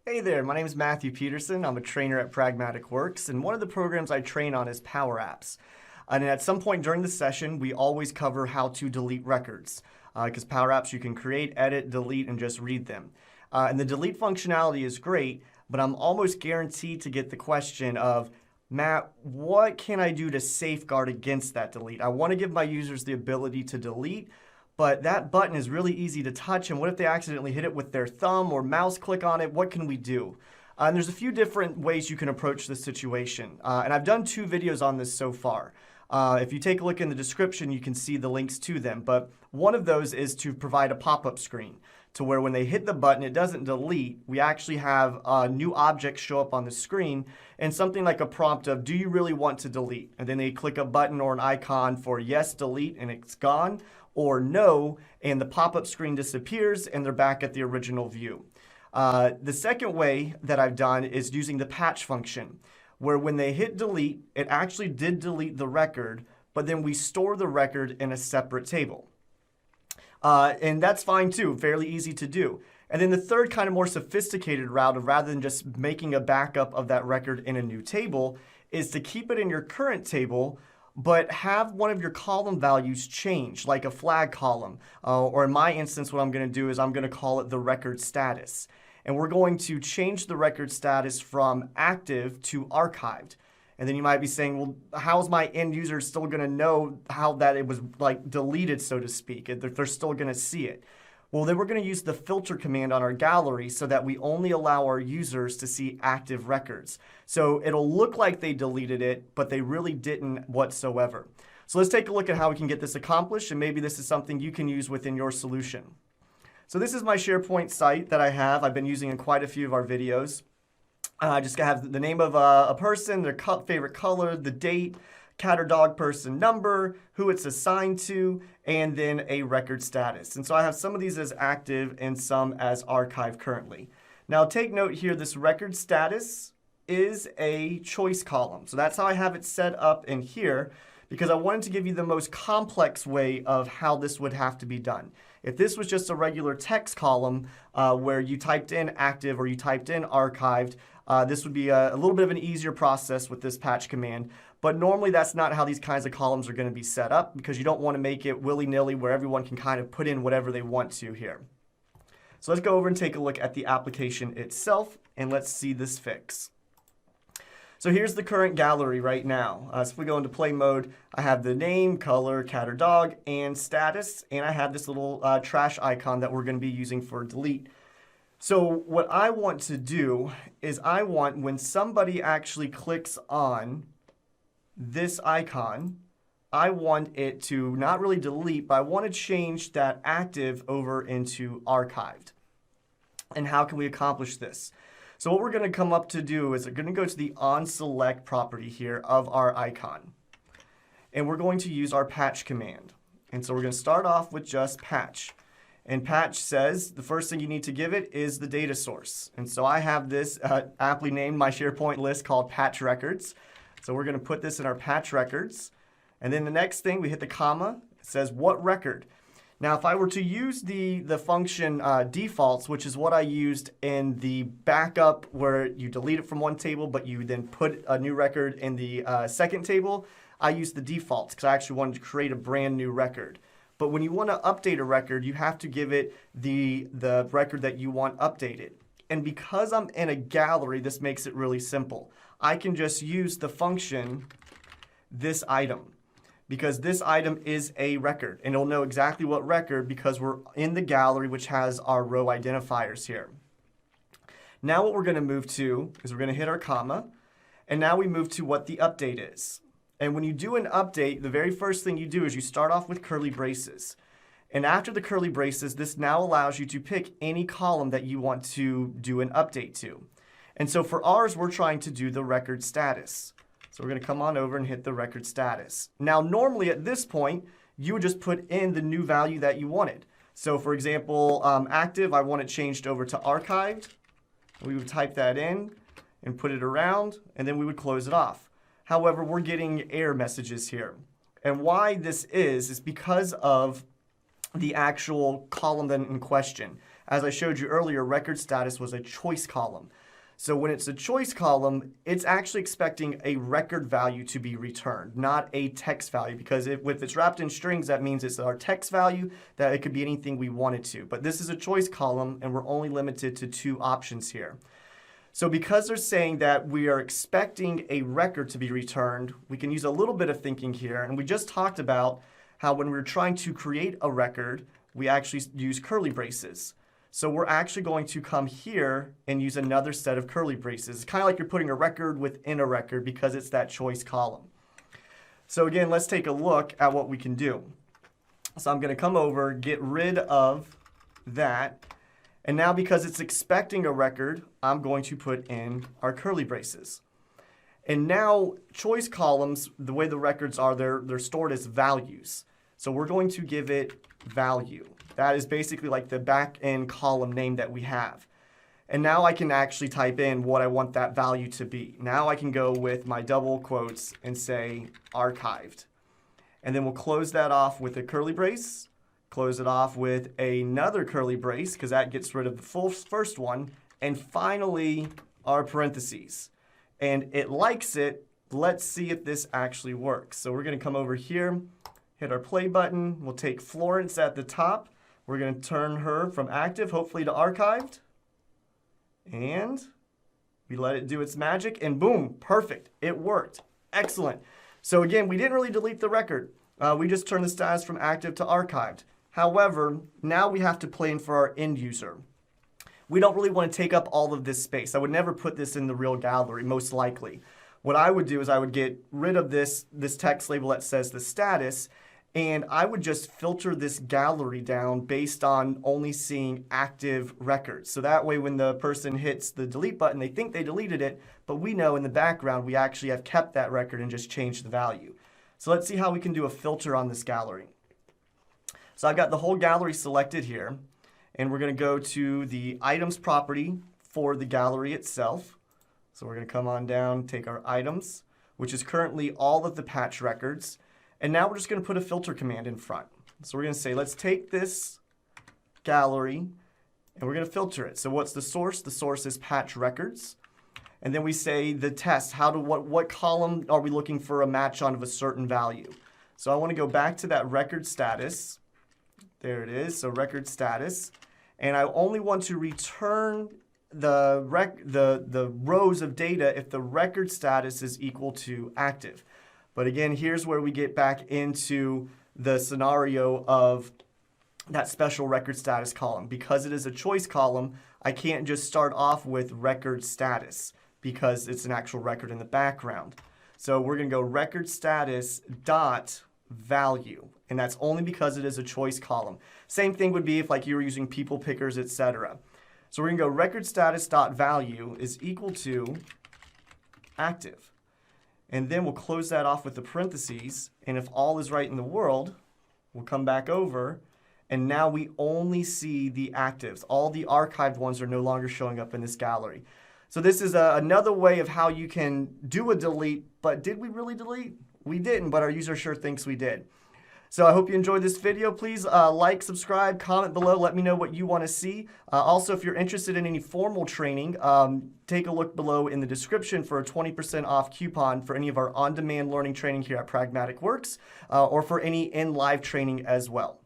Hey there, my name is Matthew Peterson. I'm a trainer at Pragmatic Works, and one of the programs I train on is Power Apps. And at some point during the session, we always cover how to delete records. Because Power Apps, you can create, edit, delete, and just read them. And the delete functionality is great, but I'm almost guaranteed to get the question of, Matt, what can I do to safeguard against that delete? I want to give my users the ability to delete, but that button is really easy to touch, and what if they accidentally hit it with their thumb or mouse click on it? What can we do? And there's a few different ways you can approach this situation. And I've done 2 videos on this so far. If you take a look in the description, you can see the links to them. But one of those is to provide a pop-up screen to where when they hit the button, it doesn't delete. We actually have new objects show up on the screen and something like a prompt of, do you really want to delete? And then they click a button or an icon for yes, delete, and it's gone, or no, and the pop-up screen disappears and they're back at the original view. The second way that I've done is using the patch function, where when they hit delete, it actually did delete the record, but then we store the record in a separate table. And that's fine too, fairly easy to do. And then the third kind of more sophisticated route of rather than just making a backup of that record in a new table is to keep it in your current table, but have one of your column values change, like a flag column. Or in my instance, what I'm going to do is I'm going to call it the record status. And we're going to change the record status from active to archived. And then you might be saying, well, how's my end user still going to know how that it was like deleted, so to speak, if they're still going to see it? Well, then we're going to use the filter command on our gallery so that we only allow our users to see active records. So it'll look like they deleted it, but they really didn't whatsoever. So let's take a look at how we can get this accomplished, and maybe this is something you can use within your solution. So this is my SharePoint site that I have. I've been using in quite a few of our videos. I just have the name of a person, their favorite color, the date, cat or dog person number, who it's assigned to, and then a record status. And so I have some of these as active and some as archived currently. Now take note here, this record status is a choice column. So that's how I have it set up in here, because I wanted to give you the most complex way of how this would have to be done. If this was just a regular text column where you typed in active or you typed in archived, this would be a little bit of an easier process with this patch command. But normally that's not how these kinds of columns are going to be set up, because you don't want to make it willy-nilly where everyone can kind of put in whatever they want to here. So let's go over and take a look at the application itself, and let's see this fix. So here's the current gallery right now. So if we go into play mode, I have the name, color, cat or dog, and status, and I have this little trash icon that we're going to be using for delete. So what I want to do is I want when somebody actually clicks on this icon, I want it to not really delete, but I want to change that active over into archived. And how can we accomplish this? So what we're going to come up to do is we're going to go to the onSelect property here of our icon. And we're going to use our patch command. And so we're going to start off with just patch. And patch says the first thing you need to give it is the data source. And so I have this aptly named my SharePoint list called patch records. So we're going to put this in our patch records. And then the next thing, we hit the comma. It says what record. Now, if I were to use the function defaults, which is what I used in the backup where you delete it from one table, but you then put a new record in the second table, I used the defaults because I actually wanted to create a brand new record. But when you want to update a record, you have to give it the record that you want updated. And because I'm in a gallery, this makes it really simple. I can just use the function this item, because this item is a record, and it'll know exactly what record because we're in the gallery, which has our row identifiers here. Now what we're going to move to is we're going to hit our comma, and now we move to what the update is. And when you do an update, the very first thing you do is you start off with curly braces. And after the curly braces, this now allows you to pick any column that you want to do an update to. And so for ours, we're trying to do the record status. So we're going to come on over and hit the record status. Now, normally at this point, you would just put in the new value that you wanted. So for example, active, I want it changed over to archived. We would type that in and put it around, and then we would close it off. However, we're getting error messages here. And why this is because of the actual column then in question. as I showed you earlier, record status was a choice column. So when it's a choice column, it's actually expecting a record value to be returned, not a text value, because if it's wrapped in strings, that means it's our text value, that it could be anything we want it to. But this is a choice column, and we're only limited to 2 options here. So because they're saying that we are expecting a record to be returned, we can use a little bit of thinking here. And we just talked about how when we're trying to create a record, we actually use curly braces. So we're actually going to come here and use another set of curly braces. It's kind of like you're putting a record within a record because it's that choice column. So again, let's take a look at what we can do. So I'm going to come over, get rid of that. And now because it's expecting a record, I'm going to put in our curly braces. And now choice columns, the way the records are, they're stored as values. So we're going to give it value. That is basically like the back end column name that we have. And now I can actually type in what I want that value to be. Now I can go with my double quotes and say archived. And then we'll close that off with a curly brace, close it off with another curly brace because that gets rid of the first one, and finally our parentheses. And it likes it. Let's see if this actually works. So we're going to come over here, hit our play button. We'll take Florence at the top. We're going to turn her from active, hopefully to archived. And we let it do its magic, and boom, perfect. It worked. Excellent. So again, we didn't really delete the record. We just turned the status from active to archived. However, now we have to plan for our end user. We don't really want to take up all of this space. I would never put this in the real gallery, most likely. What I would do is I would get rid of this text label that says the status, and I would just filter this gallery down based on only seeing active records. So that way when the person hits the delete button, they think they deleted it, but we know in the background we actually have kept that record and just changed the value. So let's see how we can do a filter on this gallery. So I've got the whole gallery selected here, and we're going to go to the items property for the gallery itself. So we're going to come on down, take our items, which is currently all of the patch records. And now we're just going to put a filter command in front. So we're going to say, let's take this gallery and we're going to filter it. So what's the source? The source is patch records. And then we say the test. What column are we looking for a match on of a certain value? So I want to go back to that record status. There it is. So record status. And I only want to return the rows of data if the record status is equal to active. But again, here's where we get back into the scenario of that special record status column. Because it is a choice column, I can't just start off with record status because it's an actual record in the background. So we're going to go record status dot value, and that's only because it is a choice column. Same thing would be if like you were using people pickers, etc. So we're going to go record status dot value is equal to active. And then we'll close that off with the parentheses. And if all is right in the world, we'll come back over. And now we only see the actives. All the archived ones are no longer showing up in this gallery. So this is another way of how you can do a delete. But did we really delete? We didn't, but our user sure thinks we did. So I hope you enjoyed this video. Please like, subscribe, comment below. Let me know what you want to see. Also, if you're interested in any formal training, take a look below in the description for a 20% off coupon for any of our on-demand learning training here at Pragmatic Works, or for any in-live training as well.